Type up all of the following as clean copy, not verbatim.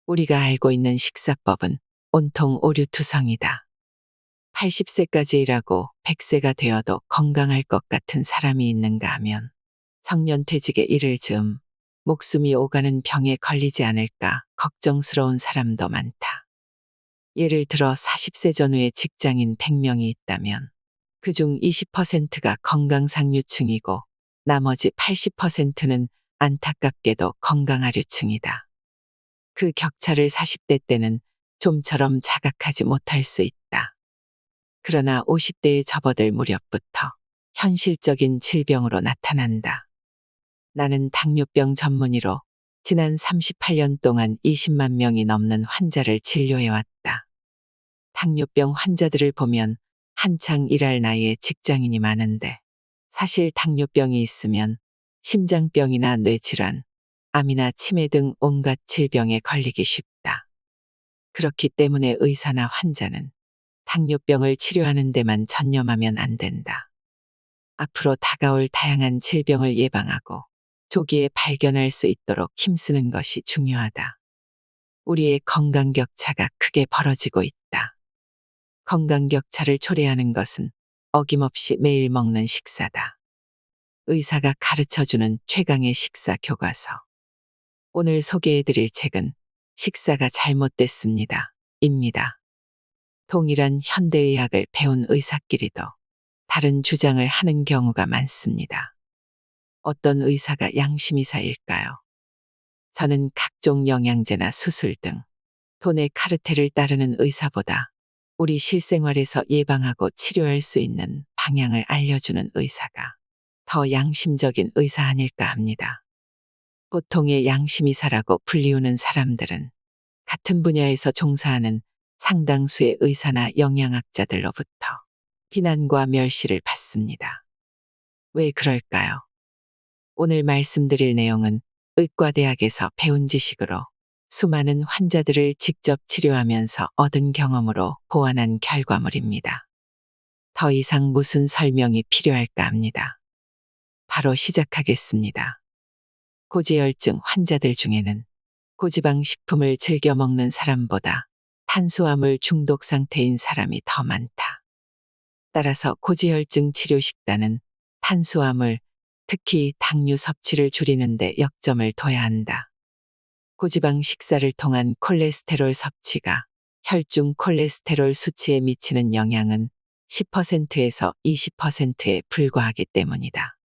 우리가 알고 있는 식사법은 온통 오류투성이다. 80세까지 일하고 100세가 되어도 건강할 것 같은 사람이 있는가 하면 정년퇴직에 이를 즈음 목숨이 오가는 병에 걸리지 않을까 걱정스러운 사람도 많다. 예를 들어 40세 전후의 직장인 100명이 있다면 그중 20%가 건강상류층이고 나머지 80%는 안타깝게도 건강하류층이다. 그 격차를 40대 때는 좀처럼 자각하지 못할 수 있다. 그러나 50대에 접어들 무렵부터 현실적인 질병으로 나타난다. 나는 당뇨병 전문의로 지난 38년 동안 20만 명이 넘는 환자를 진료해왔다. 당뇨병 환자들을 보면 한창 일할 나이에 직장인이 많은데 사실 당뇨병이 있으면 심장병이나 뇌질환, 암이나 치매 등 온갖 질병에 걸리기 쉽다. 그렇기 때문에 의사나 환자는 당뇨병을 치료하는 데만 전념하면 안 된다. 앞으로 다가올 다양한 질병을 예방하고 조기에 발견할 수 있도록 힘쓰는 것이 중요하다. 우리의 건강 격차가 크게 벌어지고 있다. 건강 격차를 초래하는 것은 어김없이 매일 먹는 식사다. 의사가 가르쳐주는 최강의 식사 교과서. 오늘 소개해드릴 책은 식사가 잘못됐습니다. 입니다. 동일한 현대의학을 배운 의사끼리도 다른 주장을 하는 경우가 많습니다. 어떤 의사가 양심이사일까요? 저는 각종 영양제나 수술 등 돈의 카르텔을 따르는 의사보다 우리 실생활에서 예방하고 치료할 수 있는 방향을 알려주는 의사가 더 양심적인 의사 아닐까 합니다. 보통의 양심이사라고 불리우는 사람들은 같은 분야에서 종사하는 상당수의 의사나 영양학자들로부터 비난과 멸시를 받습니다. 왜 그럴까요? 오늘 말씀드릴 내용은 의과대학에서 배운 지식으로 수많은 환자들을 직접 치료하면서 얻은 경험으로 보완한 결과물입니다. 더 이상 무슨 설명이 필요할까 합니다. 바로 시작하겠습니다. 고지혈증 환자들 중에는 고지방 식품을 즐겨 먹는 사람보다 탄수화물 중독 상태인 사람이 더 많다. 따라서 고지혈증 치료 식단은 탄수화물, 특히 당류 섭취를 줄이는 데 역점을 둬야 한다. 고지방 식사를 통한 콜레스테롤 섭취가 혈중 콜레스테롤 수치에 미치는 영향은 10%에서 20%에 불과하기 때문이다.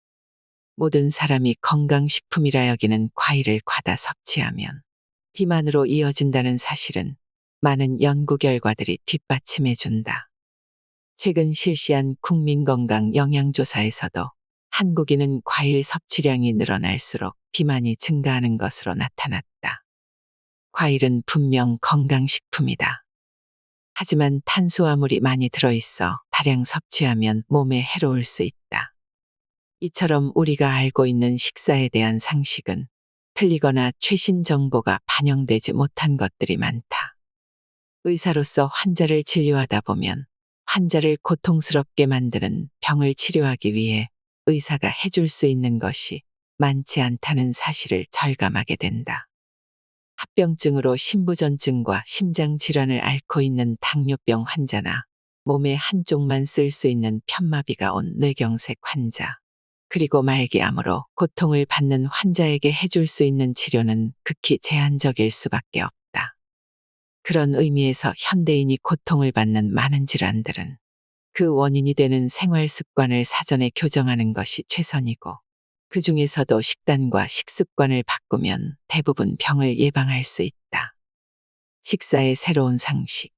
모든 사람이 건강식품이라 여기는 과일을 과다 섭취하면 비만으로 이어진다는 사실은 많은 연구 결과들이 뒷받침해준다. 최근 실시한 국민건강 영양조사에서도 한국인은 과일 섭취량이 늘어날수록 비만이 증가하는 것으로 나타났다. 과일은 분명 건강식품이다. 하지만 탄수화물이 많이 들어있어 다량 섭취하면 몸에 해로울 수 있다. 이처럼 우리가 알고 있는 식사에 대한 상식은 틀리거나 최신 정보가 반영되지 못한 것들이 많다. 의사로서 환자를 진료하다 보면 환자를 고통스럽게 만드는 병을 치료하기 위해 의사가 해줄 수 있는 것이 많지 않다는 사실을 절감하게 된다. 합병증으로 심부전증과 심장질환을 앓고 있는 당뇨병 환자나 몸의 한쪽만 쓸 수 있는 편마비가 온 뇌경색 환자, 그리고 말기암으로 고통을 받는 환자에게 해줄 수 있는 치료는 극히 제한적일 수밖에 없다. 그런 의미에서 현대인이 고통을 받는 많은 질환들은 그 원인이 되는 생활 습관을 사전에 교정하는 것이 최선이고, 그 중에서도 식단과 식습관을 바꾸면 대부분 병을 예방할 수 있다. 식사의 새로운 상식.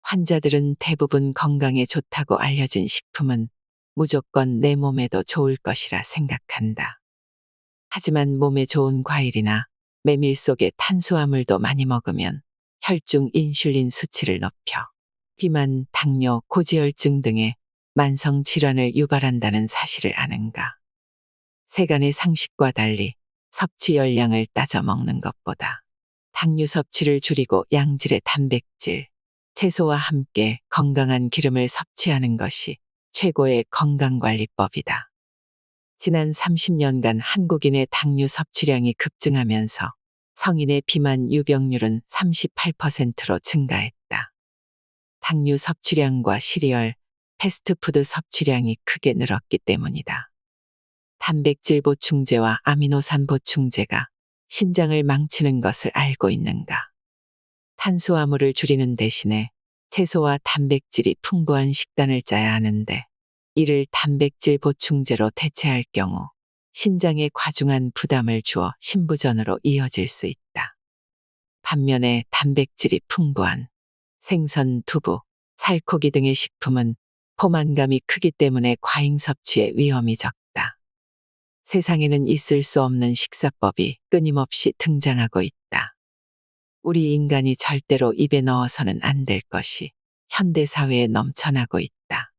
환자들은 대부분 건강에 좋다고 알려진 식품은 무조건 내 몸에도 좋을 것이라 생각한다. 하지만 몸에 좋은 과일이나 메밀 속에 탄수화물도 많이 먹으면 혈중 인슐린 수치를 높여 비만, 당뇨, 고지혈증 등의 만성 질환을 유발한다는 사실을 아는가? 세간의 상식과 달리 섭취 열량을 따져 먹는 것보다 당류 섭취를 줄이고 양질의 단백질, 채소와 함께 건강한 기름을 섭취하는 것이 최고의 건강관리법이다. 지난 30년간 한국인의 당류 섭취량이 급증하면서 성인의 비만 유병률은 38%로 증가했다. 당류 섭취량과 시리얼, 패스트푸드 섭취량이 크게 늘었기 때문이다. 단백질 보충제와 아미노산 보충제가 신장을 망치는 것을 알고 있는가? 탄수화물을 줄이는 대신에 채소와 단백질이 풍부한 식단을 짜야 하는데 이를 단백질 보충제로 대체할 경우 신장에 과중한 부담을 주어 신부전으로 이어질 수 있다. 반면에 단백질이 풍부한 생선, 두부, 살코기 등의 식품은 포만감이 크기 때문에 과잉 섭취의 위험이 적다. 세상에는 있을 수 없는 식사법이 끊임없이 등장하고 있다. 우리 인간이 절대로 입에 넣어서는 안 될 것이 현대사회에 넘쳐나고 있다.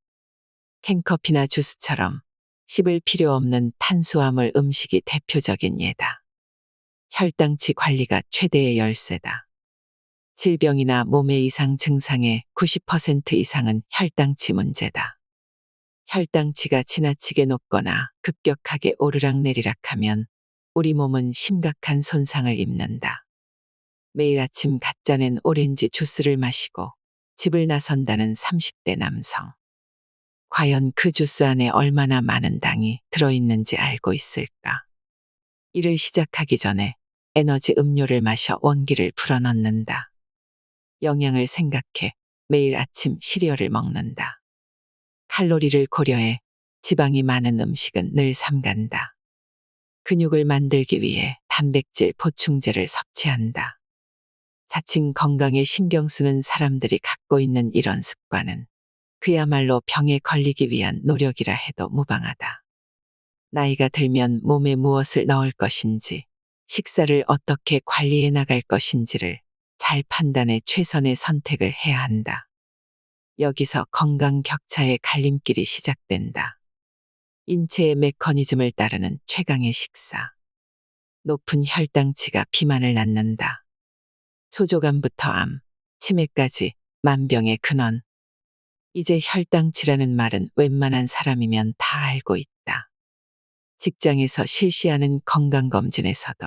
캔커피나 주스처럼 씹을 필요 없는 탄수화물 음식이 대표적인 예다. 혈당치 관리가 최대의 열쇠다. 질병이나 몸의 이상 증상의 90% 이상은 혈당치 문제다. 혈당치가 지나치게 높거나 급격하게 오르락내리락하면 우리 몸은 심각한 손상을 입는다. 매일 아침 갓 짜낸 오렌지 주스를 마시고 집을 나선다는 30대 남성. 과연 그 주스 안에 얼마나 많은 당이 들어있는지 알고 있을까? 일을 시작하기 전에 에너지 음료를 마셔 원기를 불어넣는다. 영양을 생각해 매일 아침 시리얼을 먹는다. 칼로리를 고려해 지방이 많은 음식은 늘 삼간다. 근육을 만들기 위해 단백질 보충제를 섭취한다. 자칭 건강에 신경 쓰는 사람들이 갖고 있는 이런 습관은 그야말로 병에 걸리기 위한 노력이라 해도 무방하다. 나이가 들면 몸에 무엇을 넣을 것인지, 식사를 어떻게 관리해 나갈 것인지를 잘 판단해 최선의 선택을 해야 한다. 여기서 건강 격차의 갈림길이 시작된다. 인체의 메커니즘을 따르는 최강의 식사. 높은 혈당치가 비만을 낳는다. 소조감부터 암, 치매까지 만병의 근원. 이제 혈당치라는 말은 웬만한 사람이면 다 알고 있다. 직장에서 실시하는 건강검진에서도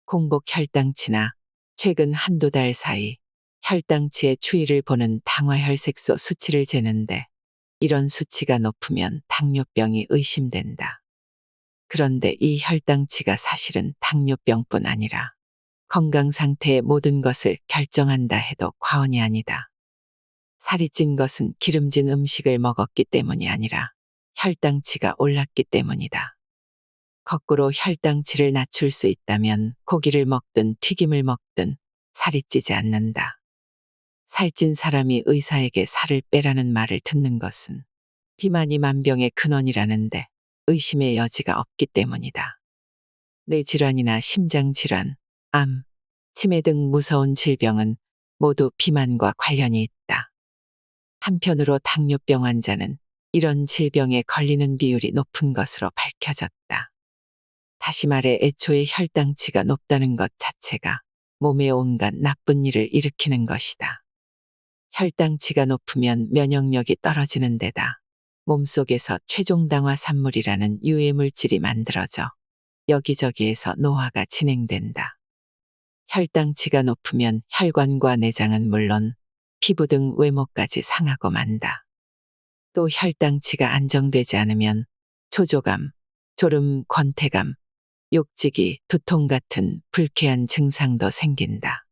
공복 혈당치나 최근 한두 달 사이 혈당치의 추이를 보는 당화혈색소 수치를 재는데 이런 수치가 높으면 당뇨병이 의심된다. 그런데 이 혈당치가 사실은 당뇨병뿐 아니라 건강 상태의 모든 것을 결정한다 해도 과언이 아니다. 살이 찐 것은 기름진 음식을 먹었기 때문이 아니라 혈당치가 올랐기 때문이다. 거꾸로 혈당치를 낮출 수 있다면 고기를 먹든 튀김을 먹든 살이 찌지 않는다. 살찐 사람이 의사에게 살을 빼라는 말을 듣는 것은 비만이 만병의 근원이라는데 의심의 여지가 없기 때문이다. 뇌질환이나 심장질환, 암, 치매 등 무서운 질병은 모두 비만과 관련이 있다. 한편으로 당뇨병 환자는 이런 질병에 걸리는 비율이 높은 것으로 밝혀졌다. 다시 말해 애초에 혈당치가 높다는 것 자체가 몸에 온갖 나쁜 일을 일으키는 것이다. 혈당치가 높으면 면역력이 떨어지는 데다 몸속에서 최종당화 산물이라는 유해물질이 만들어져 여기저기에서 노화가 진행된다. 혈당치가 높으면 혈관과 내장은 물론 피부 등 외모까지 상하고 만다. 또 혈당치가 안정되지 않으면 초조감, 졸음, 권태감, 욕지기, 두통 같은 불쾌한 증상도 생긴다.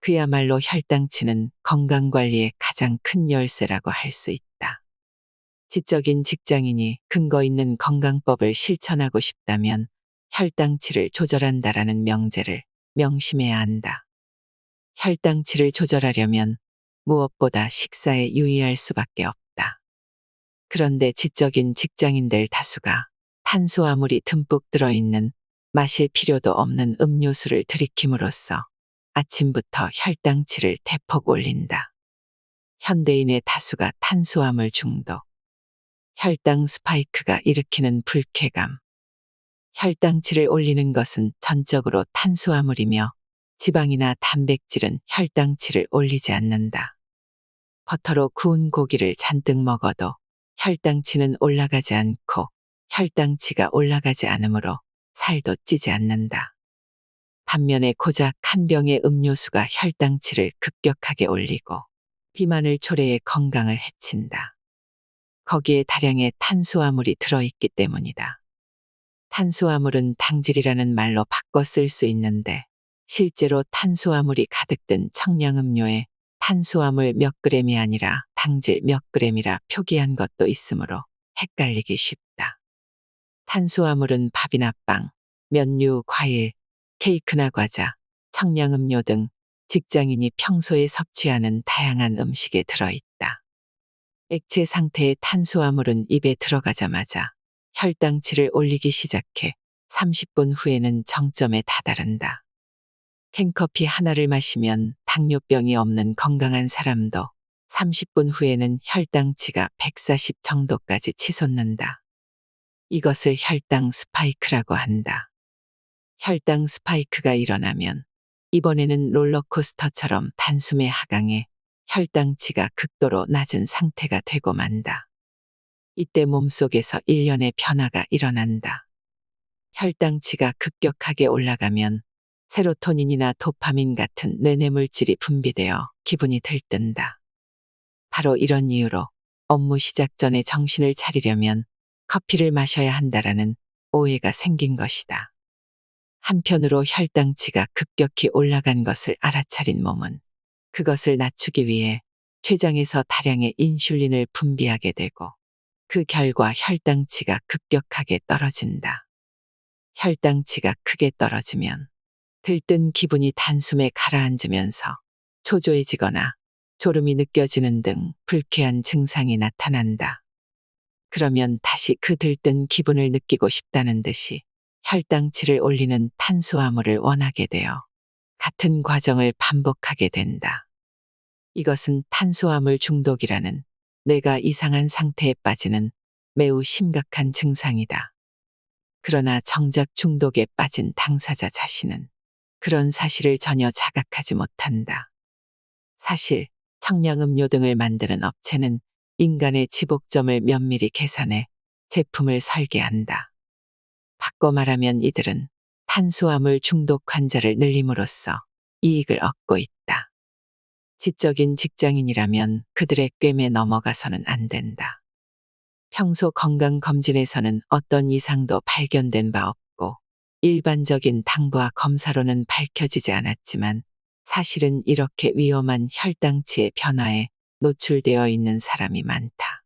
그야말로 혈당치는 건강관리의 가장 큰 열쇠라고 할 수 있다. 지적인 직장인이 근거 있는 건강법을 실천하고 싶다면 혈당치를 조절한다라는 명제를 명심해야 한다. 혈당치를 조절하려면 무엇보다 식사에 유의할 수밖에 없다. 그런데 지적인 직장인들 다수가 탄수화물이 듬뿍 들어있는 마실 필요도 없는 음료수를 들이킴으로써 아침부터 혈당치를 대폭 올린다. 현대인의 다수가 탄수화물 중독, 혈당 스파이크가 일으키는 불쾌감. 혈당치를 올리는 것은 전적으로 탄수화물이며 지방이나 단백질은 혈당치를 올리지 않는다. 버터로 구운 고기를 잔뜩 먹어도 혈당치는 올라가지 않고 혈당치가 올라가지 않으므로 살도 찌지 않는다. 반면에 고작 한 병의 음료수가 혈당치를 급격하게 올리고 비만을 초래해 건강을 해친다. 거기에 다량의 탄수화물이 들어있기 때문이다. 탄수화물은 당질이라는 말로 바꿔 쓸 수 있는데 실제로 탄수화물이 가득 든 청량음료에 탄수화물 몇 그램이 아니라 당질 몇 그램이라 표기한 것도 있으므로 헷갈리기 쉽다. 탄수화물은 밥이나 빵, 면류, 과일, 케이크나 과자, 청량음료 등 직장인이 평소에 섭취하는 다양한 음식에 들어있다. 액체 상태의 탄수화물은 입에 들어가자마자 혈당치를 올리기 시작해 30분 후에는 정점에 다다른다. 캔커피 하나를 마시면 당뇨병이 없는 건강한 사람도 30분 후에는 혈당치가 140 정도까지 치솟는다. 이것을 혈당 스파이크라고 한다. 혈당 스파이크가 일어나면 이번에는 롤러코스터처럼 단숨에 하강해 혈당치가 극도로 낮은 상태가 되고 만다. 이때 몸속에서 일련의 변화가 일어난다. 혈당치가 급격하게 올라가면 세로토닌이나 도파민 같은 뇌내물질이 분비되어 기분이 들뜬다. 바로 이런 이유로 업무 시작 전에 정신을 차리려면 커피를 마셔야 한다라는 오해가 생긴 것이다. 한편으로 혈당치가 급격히 올라간 것을 알아차린 몸은 그것을 낮추기 위해 췌장에서 다량의 인슐린을 분비하게 되고 그 결과 혈당치가 급격하게 떨어진다. 혈당치가 크게 떨어지면 들뜬 기분이 단숨에 가라앉으면서 초조해지거나 졸음이 느껴지는 등 불쾌한 증상이 나타난다. 그러면 다시 그 들뜬 기분을 느끼고 싶다는 듯이 혈당치를 올리는 탄수화물을 원하게 되어 같은 과정을 반복하게 된다. 이것은 탄수화물 중독이라는 뇌가 이상한 상태에 빠지는 매우 심각한 증상이다. 그러나 정작 중독에 빠진 당사자 자신은 그런 사실을 전혀 자각하지 못한다. 사실 청량음료 등을 만드는 업체는 인간의 지복점을 면밀히 계산해 제품을 설계한다. 바꿔 말하면 이들은 탄수화물 중독 환자를 늘림으로써 이익을 얻고 있다. 지적인 직장인이라면 그들의 꿰매 넘어가서는 안 된다. 평소 건강검진에서는 어떤 이상도 발견된 바 없고 일반적인 당부와 검사로는 밝혀지지 않았지만 사실은 이렇게 위험한 혈당치의 변화에 노출되어 있는 사람이 많다.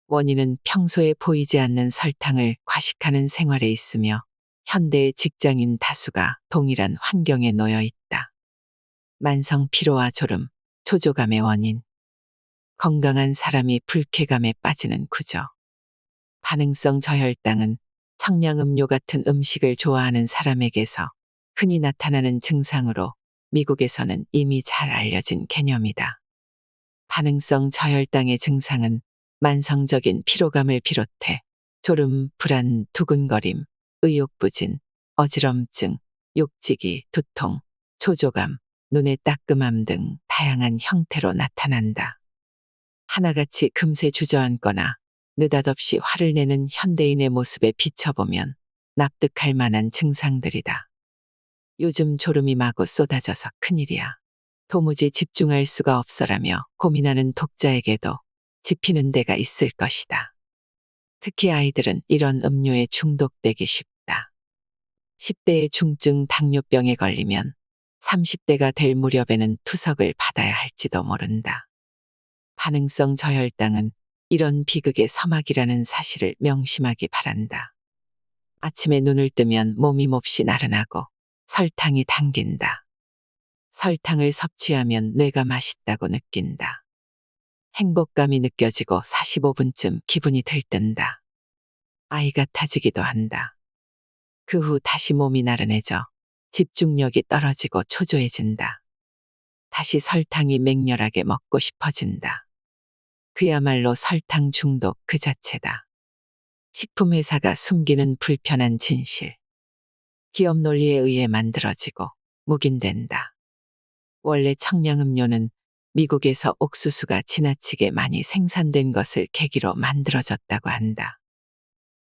원인은 평소에 보이지 않는 설탕을 과식하는 생활에 있으며 현대의 직장인 다수가 동일한 환경에 놓여 있다. 만성 피로와 졸음, 초조감의 원인. 건강한 사람이 불쾌감에 빠지는 구조. 반응성 저혈당은 청량음료 같은 음식을 좋아하는 사람에게서 흔히 나타나는 증상으로 미국에서는 이미 잘 알려진 개념이다. 반응성 저혈당의 증상은 만성적인 피로감을 비롯해 졸음, 불안, 두근거림, 의욕부진, 어지럼증, 욕지기, 두통, 초조감, 눈의 따끔함 등 다양한 형태로 나타난다. 하나같이 금세 주저앉거나 느닷없이 화를 내는 현대인의 모습에 비춰보면 납득할 만한 증상들이다. 요즘 졸음이 마구 쏟아져서 큰일이야. 도무지 집중할 수가 없어라며 고민하는 독자에게도 짚히는 데가 있을 것이다. 특히 아이들은 이런 음료에 중독되기 쉽다. 10대의 중증 당뇨병에 걸리면 30대가 될 무렵에는 투석을 받아야 할지도 모른다. 반응성 저혈당은 이런 비극의 서막이라는 사실을 명심하기 바란다. 아침에 눈을 뜨면 몸이 몹시 나른하고 설탕이 당긴다. 설탕을 섭취하면 뇌가 맛있다고 느낀다. 행복감이 느껴지고 45분쯤 기분이 들뜬다. 아이 같아지기도 한다. 그 후 다시 몸이 나른해져 집중력이 떨어지고 초조해진다. 다시 설탕이 맹렬하게 먹고 싶어진다. 그야말로 설탕 중독 그 자체다. 식품회사가 숨기는 불편한 진실. 기업 논리에 의해 만들어지고 묵인된다. 원래 청량음료는 미국에서 옥수수가 지나치게 많이 생산된 것을 계기로 만들어졌다고 한다.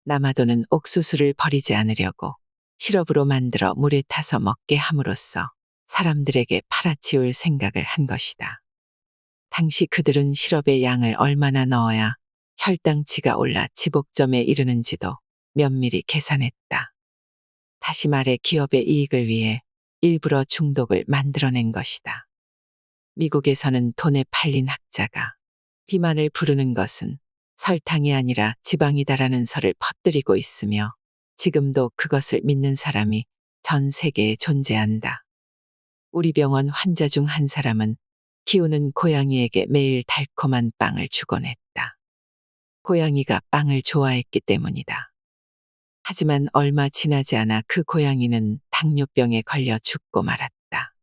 남아도는 옥수수를 버리지 않으려고 시럽으로 만들어 물에 타서 먹게 함으로써 사람들에게 팔아치울 생각을 한 것이다. 당시 그들은 시럽의 양을 얼마나 넣어야 혈당치가 올라 지복점에 이르는지도 면밀히 계산했다. 다시 말해 기업의 이익을 위해 일부러 중독을 만들어낸 것이다. 미국에서는 돈에 팔린 학자가 비만을 부르는 것은 설탕이 아니라 지방이다라는 설을 퍼뜨리고 있으며 지금도 그것을 믿는 사람이 전 세계에 존재한다. 우리 병원 환자 중 한 사람은 키우는 고양이에게 매일 달콤한 빵을 주곤 했다. 고양이가 빵을 좋아했기 때문이다. 하지만 얼마 지나지 않아 그 고양이는 당뇨병에 걸려 죽고 말았다.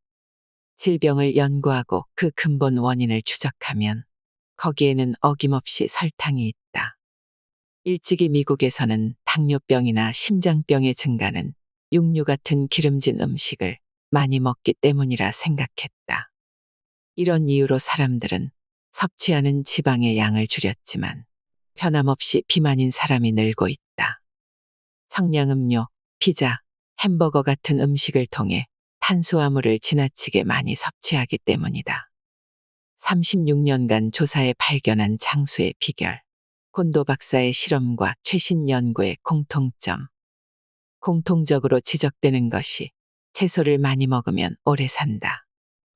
질병을 연구하고 그 근본 원인을 추적하면 거기에는 어김없이 설탕이 있다. 일찍이 미국에서는 당뇨병이나 심장병의 증가는 육류 같은 기름진 음식을 많이 먹기 때문이라 생각했다. 이런 이유로 사람들은 섭취하는 지방의 양을 줄였지만 변함없이 비만인 사람이 늘고 있다. 청량음료, 피자, 햄버거 같은 음식을 통해 탄수화물을 지나치게 많이 섭취하기 때문이다. 36년간 조사에 발견한 장수의 비결. 곤도 박사의 실험과 최신 연구의 공통점. 공통적으로 지적되는 것이 채소를 많이 먹으면 오래 산다.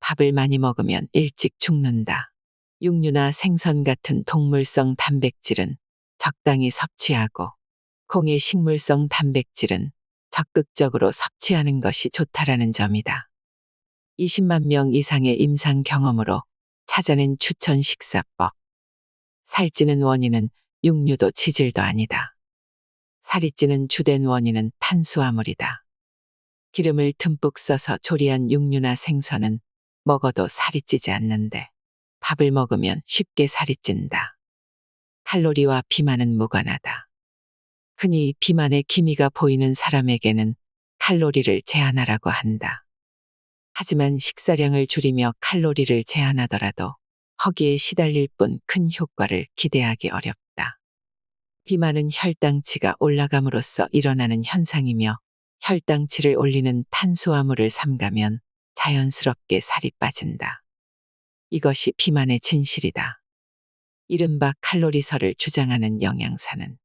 밥을 많이 먹으면 일찍 죽는다. 육류나 생선 같은 동물성 단백질은 적당히 섭취하고 콩의 식물성 단백질은 적극적으로 섭취하는 것이 좋다라는 점이다. 20만 명 이상의 임상 경험으로 찾아낸 추천 식사법. 살찌는 원인은 육류도 지질도 아니다. 살이 찌는 주된 원인은 탄수화물이다. 기름을 듬뿍 써서 조리한 육류나 생선은 먹어도 살이 찌지 않는데 밥을 먹으면 쉽게 살이 찐다. 칼로리와 비만은 무관하다. 흔히 비만의 기미가 보이는 사람에게는 칼로리를 제한하라고 한다. 하지만 식사량을 줄이며 칼로리를 제한하더라도 허기에 시달릴 뿐 큰 효과를 기대하기 어렵다. 비만은 혈당치가 올라감으로써 일어나는 현상이며 혈당치를 올리는 탄수화물을 삼가면 자연스럽게 살이 빠진다. 이것이 비만의 진실이다. 이른바 칼로리설을 주장하는 영양사는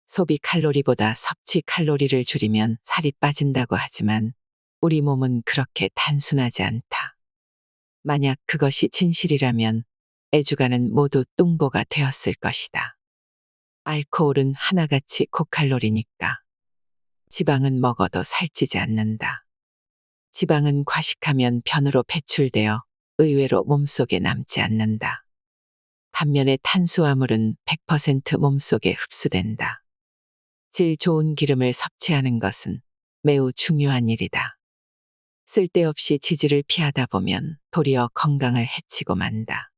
소비 칼로리보다 섭취 칼로리를 줄이면 살이 빠진다고 하지만 우리 몸은 그렇게 단순하지 않다. 만약 그것이 진실이라면 애주가는 모두 뚱보가 되었을 것이다. 알코올은 하나같이 고칼로리니까. 지방은 먹어도 살찌지 않는다. 지방은 과식하면 변으로 배출되어 의외로 몸속에 남지 않는다. 반면에 탄수화물은 100% 몸속에 흡수된다. 질 좋은 기름을 섭취하는 것은 매우 중요한 일이다. 쓸데없이 지질을 피하다 보면 도리어 건강을 해치고 만다.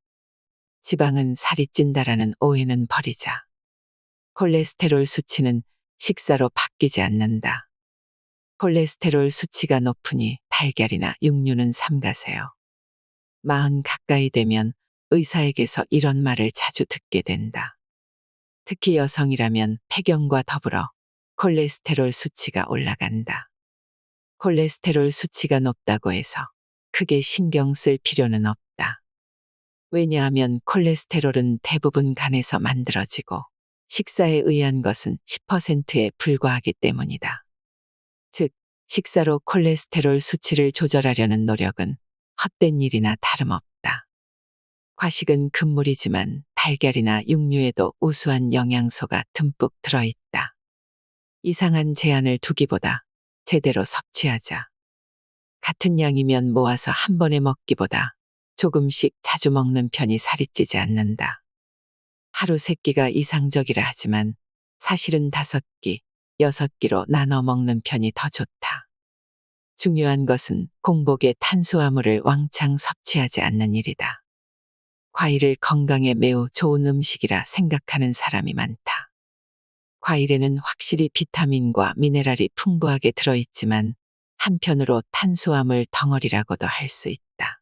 지방은 살이 찐다라는 오해는 버리자. 콜레스테롤 수치는 식사로 바뀌지 않는다. 콜레스테롤 수치가 높으니 달걀이나 육류는 삼가세요. 40 가까이 되면 의사에게서 이런 말을 자주 듣게 된다. 특히 여성이라면 폐경과 더불어 콜레스테롤 수치가 올라간다. 콜레스테롤 수치가 높다고 해서 크게 신경 쓸 필요는 없다. 왜냐하면 콜레스테롤은 대부분 간에서 만들어지고 식사에 의한 것은 10%에 불과하기 때문이다. 즉, 식사로 콜레스테롤 수치를 조절하려는 노력은 헛된 일이나 다름없다. 과식은 금물이지만 달걀이나 육류에도 우수한 영양소가 듬뿍 들어있다. 이상한 제한을 두기보다 제대로 섭취하자. 같은 양이면 모아서 한 번에 먹기보다 조금씩 자주 먹는 편이 살이 찌지 않는다. 하루 3끼가 이상적이라 하지만 사실은 5끼, 6끼로 나눠 먹는 편이 더 좋다. 중요한 것은 공복에 탄수화물을 왕창 섭취하지 않는 일이다. 과일을 건강에 매우 좋은 음식이라 생각하는 사람이 많다. 과일에는 확실히 비타민과 미네랄이 풍부하게 들어있지만 한편으로 탄수화물 덩어리라고도 할 수 있다.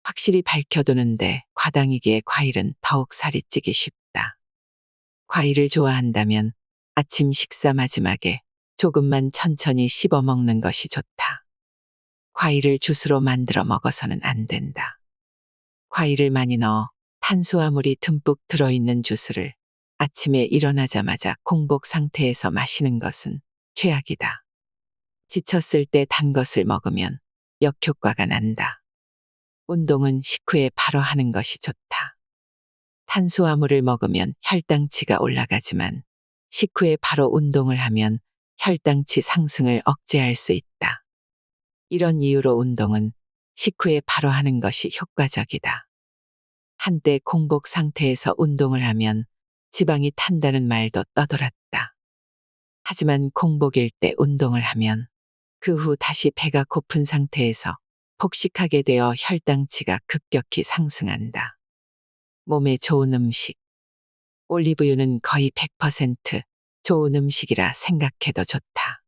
확실히 밝혀두는데 과당이기에 과일은 더욱 살이 찌기 쉽다. 과일을 좋아한다면 아침 식사 마지막에 조금만 천천히 씹어 먹는 것이 좋다. 과일을 주스로 만들어 먹어서는 안 된다. 과일을 많이 넣어 탄수화물이 듬뿍 들어있는 주스를 아침에 일어나자마자 공복 상태에서 마시는 것은 최악이다. 지쳤을 때 단 것을 먹으면 역효과가 난다. 운동은 식후에 바로 하는 것이 좋다. 탄수화물을 먹으면 혈당치가 올라가지만 식후에 바로 운동을 하면 혈당치 상승을 억제할 수 있다. 이런 이유로 운동은 식후에 바로 하는 것이 효과적이다. 한때 공복 상태에서 운동을 하면 지방이 탄다는 말도 떠돌았다. 하지만 공복일 때 운동을 하면 그 후 다시 배가 고픈 상태에서 폭식하게 되어 혈당치가 급격히 상승한다. 몸에 좋은 음식. 올리브유는 거의 100% 좋은 음식이라 생각해도 좋다.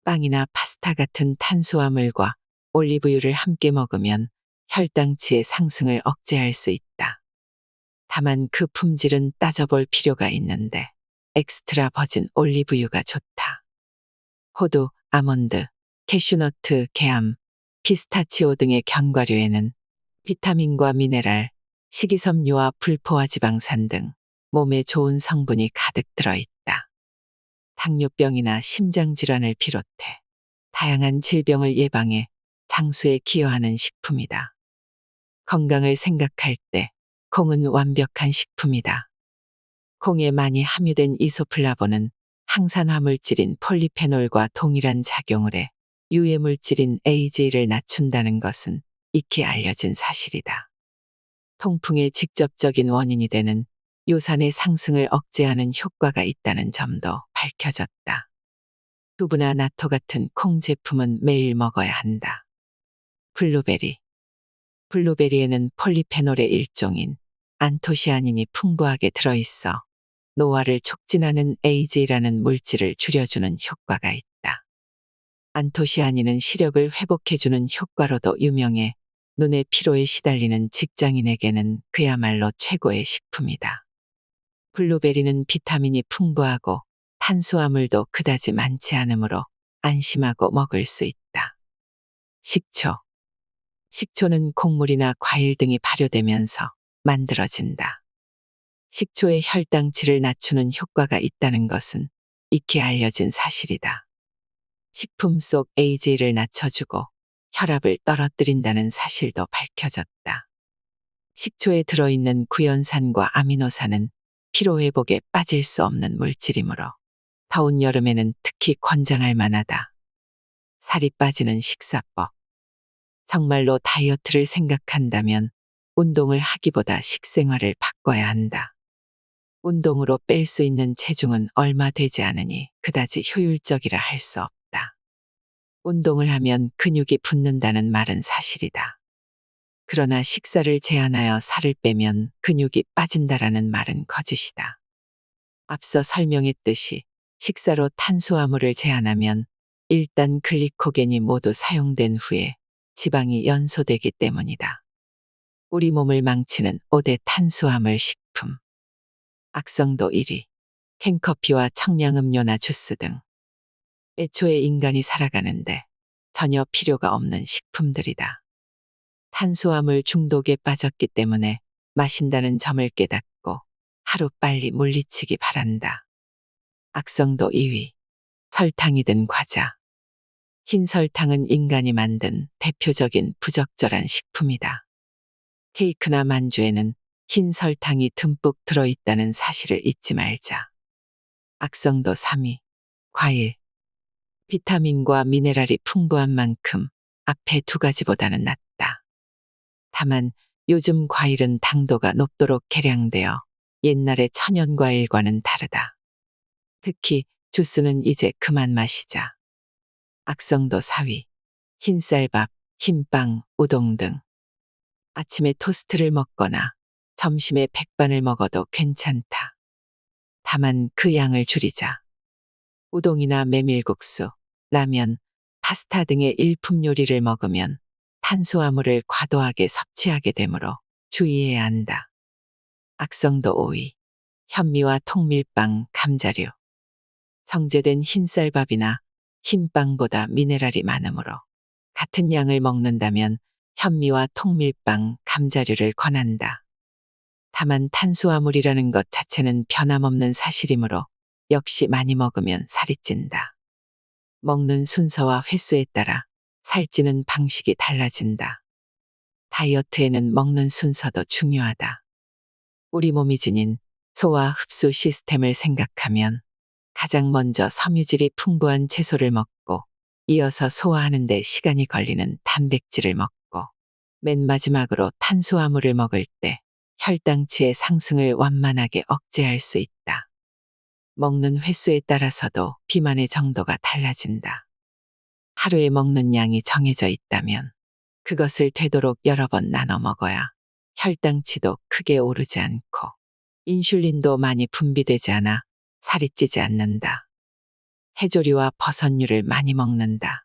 빵이나 파스타 같은 탄수화물과 올리브유를 함께 먹으면 혈당치의 상승을 억제할 수 있다. 다만 그 품질은 따져볼 필요가 있는데 엑스트라 버진 올리브유가 좋다. 호두, 아몬드, 캐슈너트, 개암, 피스타치오 등의 견과류에는 비타민과 미네랄, 식이섬유와 불포화 지방산 등 몸에 좋은 성분이 가득 들어있다. 당뇨병이나 심장질환을 비롯해 다양한 질병을 예방해 장수에 기여하는 식품이다. 건강을 생각할 때 콩은 완벽한 식품이다. 콩에 많이 함유된 이소플라본은 항산화물질인 폴리페놀과 동일한 작용을 해 유해물질인 AG를 낮춘다는 것은 익히 알려진 사실이다. 통풍의 직접적인 원인이 되는 요산의 상승을 억제하는 효과가 있다는 점도 밝혀졌다. 두부나 나토 같은 콩 제품은 매일 먹어야 한다. 블루베리. 블루베리에는 폴리페놀의 일종인 안토시아닌이 풍부하게 들어있어 노화를 촉진하는 AG라는 물질을 줄여주는 효과가 있다. 안토시아닌은 시력을 회복해주는 효과로도 유명해 눈의 피로에 시달리는 직장인에게는 그야말로 최고의 식품이다. 블루베리는 비타민이 풍부하고 탄수화물도 그다지 많지 않으므로 안심하고 먹을 수 있다. 식초. 식초는 곡물이나 과일 등이 발효되면서 만들어진다. 식초의 혈당치를 낮추는 효과가 있다는 것은 익히 알려진 사실이다. 식품 속 AG를 낮춰주고 혈압을 떨어뜨린다는 사실도 밝혀졌다. 식초에 들어있는 구연산과 아미노산은 피로회복에 빠질 수 없는 물질이므로 더운 여름에는 특히 권장할 만하다. 살이 빠지는 식사법. 정말로 다이어트를 생각한다면 운동을 하기보다 식생활을 바꿔야 한다. 운동으로 뺄 수 있는 체중은 얼마 되지 않으니 그다지 효율적이라 할 수 없다. 운동을 하면 근육이 붙는다는 말은 사실이다. 그러나 식사를 제한하여 살을 빼면 근육이 빠진다라는 말은 거짓이다. 앞서 설명했듯이 식사로 탄수화물을 제한하면 일단 글리코겐이 모두 사용된 후에 지방이 연소되기 때문이다. 우리 몸을 망치는 5대 탄수화물 식품. 악성도 1위. 캔커피와 청량음료나 주스 등. 애초에 인간이 살아가는데 전혀 필요가 없는 식품들이다. 탄수화물 중독에 빠졌기 때문에 마신다는 점을 깨닫고 하루빨리 물리치기 바란다. 악성도 2위. 설탕이 든 과자. 흰 설탕은 인간이 만든 대표적인 부적절한 식품이다. 케이크나 만주에는 흰 설탕이 듬뿍 들어있다는 사실을 잊지 말자. 악성도 3위. 과일. 비타민과 미네랄이 풍부한 만큼 앞에 두 가지보다는 낫다. 다만 요즘 과일은 당도가 높도록 개량되어 옛날의 천연과일과는 다르다. 특히 주스는 이제 그만 마시자. 악성도 4위. 흰쌀밥, 흰빵, 우동 등. 아침에 토스트를 먹거나 점심에 백반을 먹어도 괜찮다. 다만 그 양을 줄이자. 우동이나 메밀국수, 라면, 파스타 등의 일품 요리를 먹으면 탄수화물을 과도하게 섭취하게 되므로 주의해야 한다. 악성도 5위. 현미와 통밀빵, 감자류. 정제된 흰쌀밥이나 흰빵보다 미네랄이 많으므로 같은 양을 먹는다면 현미와 통밀빵, 감자류를 권한다. 다만 탄수화물이라는 것 자체는 변함없는 사실이므로 역시 많이 먹으면 살이 찐다. 먹는 순서와 횟수에 따라 살찌는 방식이 달라진다. 다이어트에는 먹는 순서도 중요하다. 우리 몸이 지닌 소화 흡수 시스템을 생각하면 가장 먼저 섬유질이 풍부한 채소를 먹고 이어서 소화하는 데 시간이 걸리는 단백질을 먹고 맨 마지막으로 탄수화물을 먹을 때 혈당치의 상승을 완만하게 억제할 수 있다. 먹는 횟수에 따라서도 비만의 정도가 달라진다. 하루에 먹는 양이 정해져 있다면 그것을 되도록 여러 번 나눠 먹어야 혈당치도 크게 오르지 않고 인슐린도 많이 분비되지 않아 살이 찌지 않는다. 해조류와 버섯류를 많이 먹는다.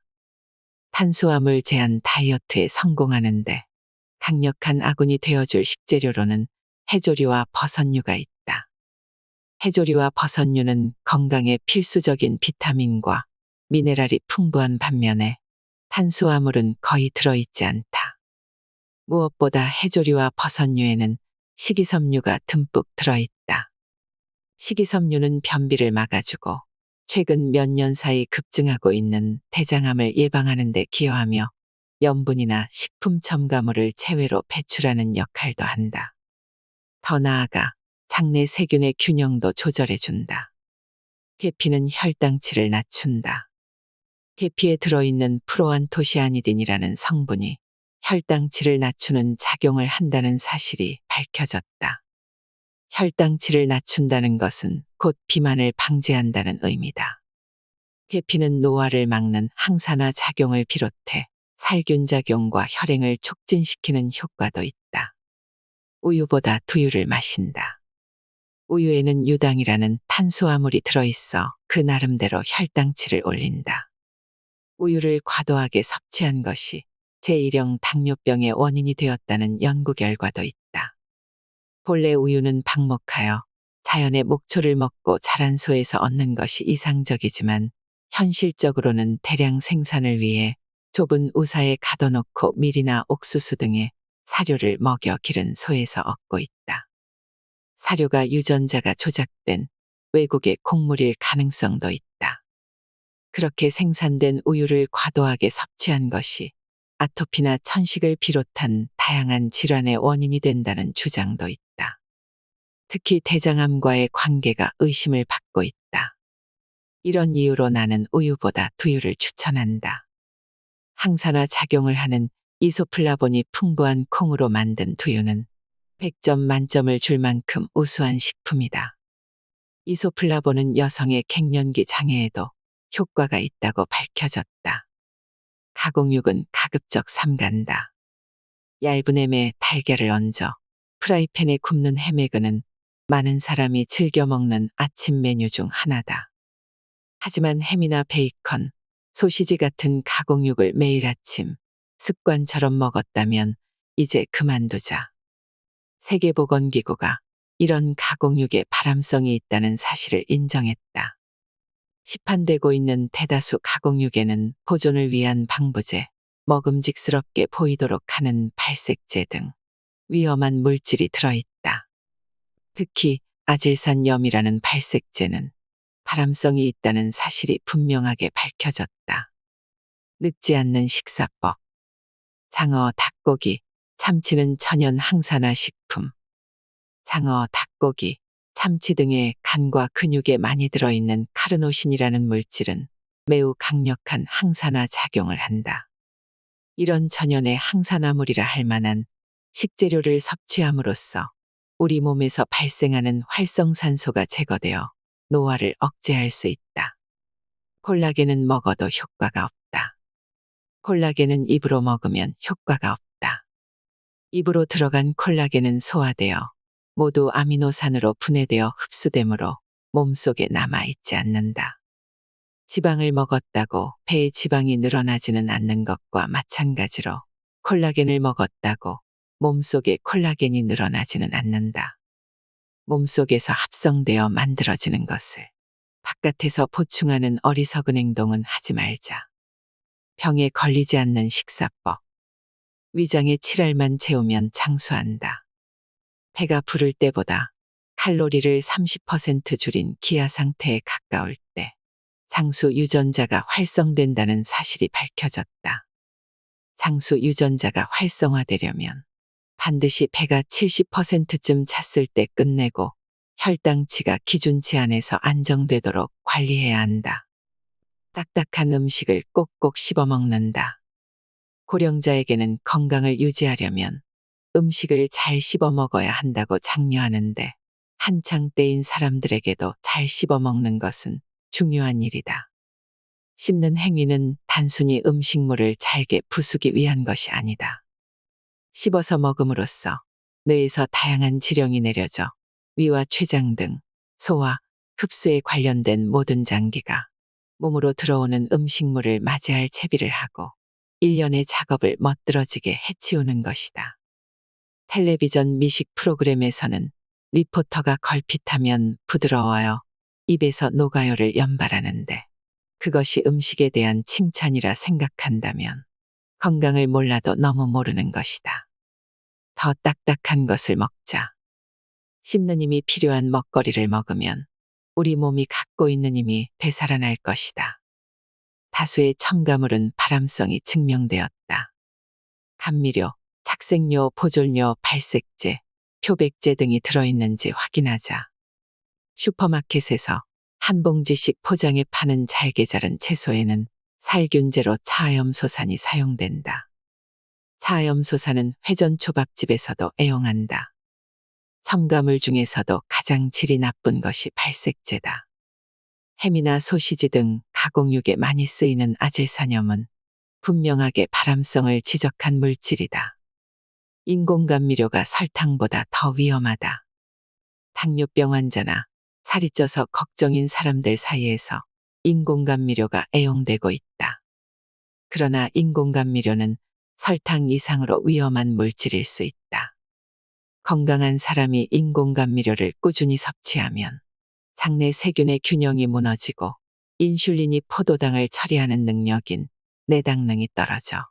탄수화물 제한 다이어트에 성공하는데 강력한 아군이 되어줄 식재료로는 해조류와 버섯류가 있다. 해조류와 버섯류는 건강에 필수적인 비타민과 미네랄이 풍부한 반면에 탄수화물은 거의 들어있지 않다. 무엇보다 해조류와 버섯류에는 식이섬유가 듬뿍 들어있다. 식이섬유는 변비를 막아주고 최근 몇 년 사이 급증하고 있는 대장암을 예방하는 데 기여하며 염분이나 식품 첨가물을 체외로 배출하는 역할도 한다. 더 나아가 장내 세균의 균형도 조절해준다. 계피는 혈당치를 낮춘다. 계피에 들어있는 프로안토시아니딘이라는 성분이 혈당치를 낮추는 작용을 한다는 사실이 밝혀졌다. 혈당치를 낮춘다는 것은 곧 비만을 방지한다는 의미다. 계피는 노화를 막는 항산화 작용을 비롯해 살균 작용과 혈행을 촉진시키는 효과도 있다. 우유보다 두유를 마신다. 우유에는 유당이라는 탄수화물이 들어있어 그 나름대로 혈당치를 올린다. 우유를 과도하게 섭취한 것이 제1형 당뇨병의 원인이 되었다는 연구 결과도 있다. 본래 우유는 방목하여 자연의 목초를 먹고 자란 소에서 얻는 것이 이상적이지만 현실적으로는 대량 생산을 위해 좁은 우사에 가둬놓고 밀이나 옥수수 등의 사료를 먹여 기른 소에서 얻고 있다. 사료가 유전자가 조작된 외국의 곡물일 가능성도 있다. 그렇게 생산된 우유를 과도하게 섭취한 것이 아토피나 천식을 비롯한 다양한 질환의 원인이 된다는 주장도 있다. 특히 대장암과의 관계가 의심을 받고 있다. 이런 이유로 나는 우유보다 두유를 추천한다. 항산화 작용을 하는 이소플라본이 풍부한 콩으로 만든 두유는 100점 만점을 줄 만큼 우수한 식품이다. 이소플라본은 여성의 갱년기 장애에도 효과가 있다고 밝혀졌다. 가공육은 가급적 삼간다. 얇은 햄에 달걀을 얹어 프라이팬에 굽는 햄에그는 많은 사람이 즐겨 먹는 아침 메뉴 중 하나다. 하지만 햄이나 베이컨, 소시지 같은 가공육을 매일 아침 습관처럼 먹었다면 이제 그만두자. 세계보건기구가 이런 가공육에 발암성이 있다는 사실을 인정했다. 시판되고 있는 대다수 가공육에는 보존을 위한 방부제, 먹음직스럽게 보이도록 하는 발색제 등 위험한 물질이 들어있다. 특히 아질산염이라는 발색제는 발암성이 있다는 사실이 분명하게 밝혀졌다. 늙지 않는 식사법. 장어, 닭고기, 참치는 천연 항산화 식품. 장어, 닭고기, 참치 등의 간과 근육에 많이 들어있는 카르노신이라는 물질은 매우 강력한 항산화 작용을 한다. 이런 천연의 항산화물이라 할 만한 식재료를 섭취함으로써 우리 몸에서 발생하는 활성산소가 제거되어 노화를 억제할 수 있다. 콜라겐은 먹어도 효과가 없다. 콜라겐은 입으로 먹으면 효과가 없다. 입으로 들어간 콜라겐은 소화되어 모두 아미노산으로 분해되어 흡수되므로 몸속에 남아있지 않는다. 지방을 먹었다고 배에 지방이 늘어나지는 않는 것과 마찬가지로 콜라겐을 먹었다고 몸속에 콜라겐이 늘어나지는 않는다. 몸속에서 합성되어 만들어지는 것을 바깥에서 보충하는 어리석은 행동은 하지 말자. 병에 걸리지 않는 식사법. 위장에 칠알만 채우면 장수한다. 배가 부를 때보다 칼로리를 30% 줄인 기아 상태에 가까울 때 장수 유전자가 활성된다는 사실이 밝혀졌다. 장수 유전자가 활성화되려면 반드시 배가 70%쯤 찼을 때 끝내고 혈당치가 기준치 안에서 안정되도록 관리해야 한다. 딱딱한 음식을 꼭꼭 씹어 먹는다. 고령자에게는 건강을 유지하려면 음식을 잘 씹어 먹어야 한다고 장려하는데 한창 때인 사람들에게도 잘 씹어 먹는 것은 중요한 일이다. 씹는 행위는 단순히 음식물을 잘게 부수기 위한 것이 아니다. 씹어서 먹음으로써 뇌에서 다양한 지령이 내려져 위와 췌장 등 소화, 흡수에 관련된 모든 장기가 몸으로 들어오는 음식물을 맞이할 채비를 하고 일련의 작업을 멋들어지게 해치우는 것이다. 텔레비전 미식 프로그램에서는 리포터가 걸핏하면 부드러워요, 입에서 녹아요를 연발하는데 그것이 음식에 대한 칭찬이라 생각한다면 건강을 몰라도 너무 모르는 것이다. 더 딱딱한 것을 먹자. 씹는 힘이 필요한 먹거리를 먹으면 우리 몸이 갖고 있는 힘이 되살아날 것이다. 다수의 첨가물은 발암성이 증명되었다. 감미료, 착색료, 보존료, 발색제, 표백제 등이 들어있는지 확인하자. 슈퍼마켓에서 한 봉지씩 포장해 파는 잘게 자른 채소에는 살균제로 차염소산이 사용된다. 차염소산은 회전초밥집에서도 애용한다. 첨가물 중에서도 가장 질이 나쁜 것이 발색제다. 햄이나 소시지 등 가공육에 많이 쓰이는 아질산염은 분명하게 발암성을 지적한 물질이다. 인공감미료가 설탕보다 더 위험하다. 당뇨병 환자나 살이 쪄서 걱정인 사람들 사이에서 인공감미료가 애용되고 있다. 그러나 인공감미료는 설탕 이상으로 위험한 물질일 수 있다. 건강한 사람이 인공감미료를 꾸준히 섭취하면 장내 세균의 균형이 무너지고 인슐린이 포도당을 처리하는 능력인 내당능이 떨어져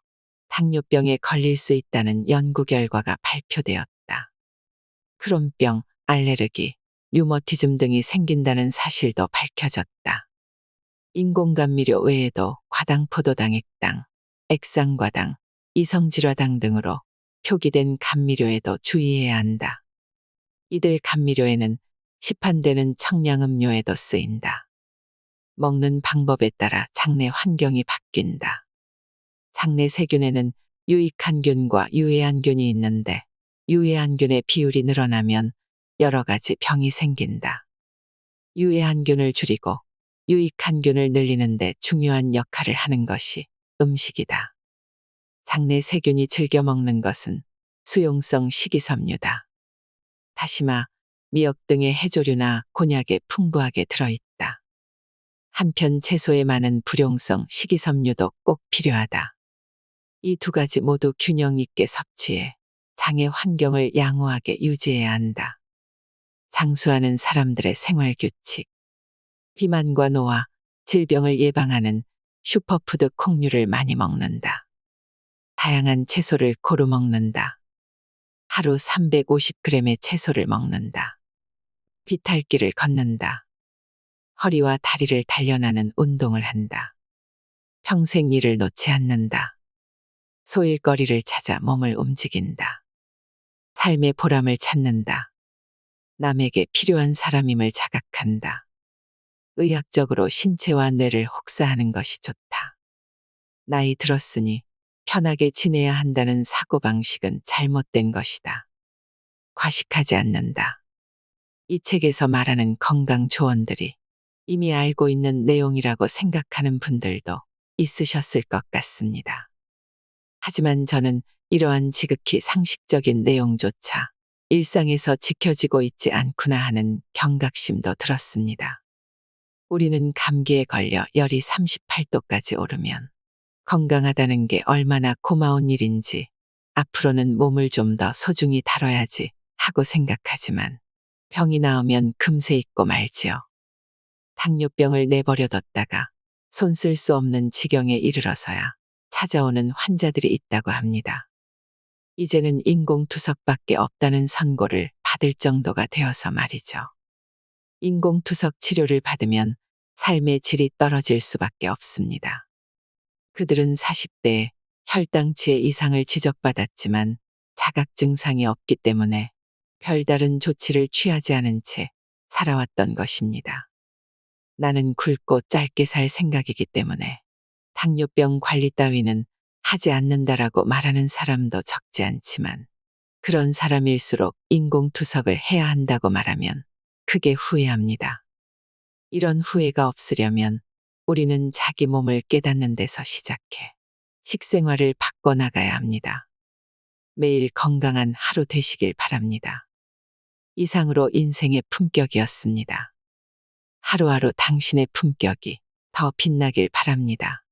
당뇨병에 걸릴 수 있다는 연구 결과가 발표되었다. 크론병, 알레르기, 류머티즘 등이 생긴다는 사실도 밝혀졌다. 인공감미료 외에도 과당 포도당 액당, 액상과당, 이성질화당 등으로 표기된 감미료에도 주의해야 한다. 이들 감미료에는 시판되는 청량음료에도 쓰인다. 먹는 방법에 따라 장내 환경이 바뀐다. 장내 세균에는 유익한 균과 유해한 균이 있는데 유해한 균의 비율이 늘어나면 여러 가지 병이 생긴다. 유해한 균을 줄이고 유익한 균을 늘리는 데 중요한 역할을 하는 것이 음식이다. 장내 세균이 즐겨 먹는 것은 수용성 식이섬유다. 다시마, 미역 등의 해조류나 곤약에 풍부하게 들어있다. 한편 채소에 많은 불용성 식이섬유도 꼭 필요하다. 이 두 가지 모두 균형 있게 섭취해 장의 환경을 양호하게 유지해야 한다. 장수하는 사람들의 생활 규칙. 비만과 노화, 질병을 예방하는 슈퍼푸드 콩류를 많이 먹는다. 다양한 채소를 고루 먹는다. 하루 350g의 채소를 먹는다. 비탈길을 걷는다. 허리와 다리를 단련하는 운동을 한다. 평생 일을 놓지 않는다. 소일거리를 찾아 몸을 움직인다. 삶의 보람을 찾는다. 남에게 필요한 사람임을 자각한다. 의학적으로 신체와 뇌를 혹사하는 것이 좋다. 나이 들었으니 편하게 지내야 한다는 사고방식은 잘못된 것이다. 과식하지 않는다. 이 책에서 말하는 건강 조언들이 이미 알고 있는 내용이라고 생각하는 분들도 있으셨을 것 같습니다. 하지만 저는 이러한 지극히 상식적인 내용조차 일상에서 지켜지고 있지 않구나 하는 경각심도 들었습니다. 우리는 감기에 걸려 열이 38도까지 오르면 건강하다는 게 얼마나 고마운 일인지 앞으로는 몸을 좀 더 소중히 다뤄야지 하고 생각하지만 병이 나오면 금세 잊고 말지요. 당뇨병을 내버려뒀다가 손 쓸 수 없는 지경에 이르러서야 찾아오는 환자들이 있다고 합니다. 이제는 인공투석밖에 없다는 선고를 받을 정도가 되어서 말이죠. 인공투석 치료를 받으면 삶의 질이 떨어질 수밖에 없습니다. 그들은 40대에 혈당치의 이상을 지적받았지만 자각 증상이 없기 때문에 별다른 조치를 취하지 않은 채 살아왔던 것입니다. 나는 굵고 짧게 살 생각이기 때문에 당뇨병 관리 따위는 하지 않는다라고 말하는 사람도 적지 않지만 그런 사람일수록 인공투석을 해야 한다고 말하면 크게 후회합니다. 이런 후회가 없으려면 우리는 자기 몸을 깨닫는 데서 시작해 식생활을 바꿔나가야 합니다. 매일 건강한 하루 되시길 바랍니다. 이상으로 인생의 품격이었습니다. 하루하루 당신의 품격이 더 빛나길 바랍니다.